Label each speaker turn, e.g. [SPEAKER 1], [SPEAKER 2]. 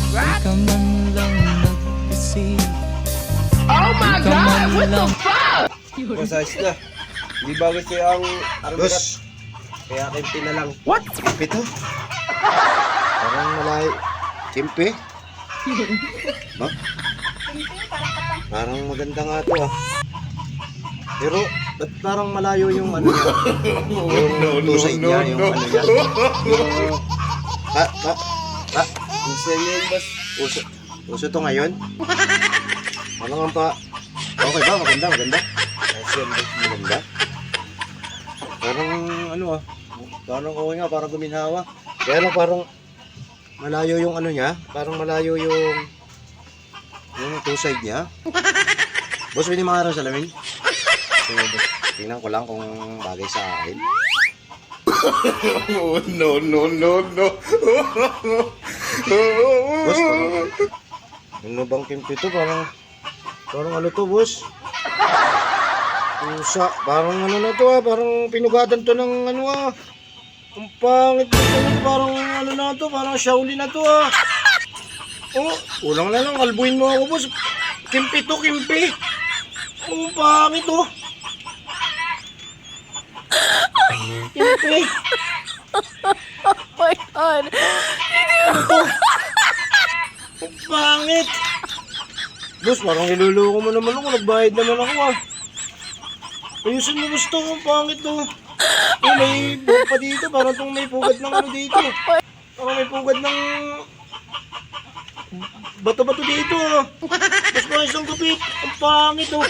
[SPEAKER 1] Ikaw man lang nag-isip.
[SPEAKER 2] Oh my God! What the fuck?
[SPEAKER 3] Masayos na. Hindi ba gusto yung armirat?
[SPEAKER 4] Boss,
[SPEAKER 3] Kaya kimpi na lang.
[SPEAKER 2] What?
[SPEAKER 4] pito. Parang malay. Kimpi. Ha? Parang maganda nga to ah. Pero, ba't parang malayo yung ano niya? Yung tusay niya, yung ano niya. Yung...
[SPEAKER 3] Gusto niyo yun, boss?
[SPEAKER 4] Uso to ngayon? Ano nga pa? Okay ba? Maganda. Maganda. Parang ano ah. Parang okay nga, parang guminhawa. Kaya lang parang malayo yung ano niya. Parang malayo yung two side niya. Boss, pwede mga salamin? So, boss, tingnan ko lang kung bagay sa akin.
[SPEAKER 5] Oh, no.
[SPEAKER 4] Boss, parang ano bang kimpi to? Parang ano to, boss? Pusa, parang ano na to ah. Parang pinugatan to ng ano ah. Ang pangit na to. Parang ano na to. Parang Shaolin na to ah. Oh, kulang na lang. Kalbuin mo ako, boss. Kimpi to, kimpi. Oh, pangit to. Kimpi.
[SPEAKER 1] Oh my God.
[SPEAKER 4] Ano to? Ang pangit. Boss, parang niluloko mo naman ako. Nagbayad naman ako ah. Ayusin mo gusto ko. Pangit to. Oh, may buhok pa dito. Parang itong may pugad ng ano dito. Parang may pugad ng bato-bato dito ah. Boss, parang isang gupit. Ang pangit oh.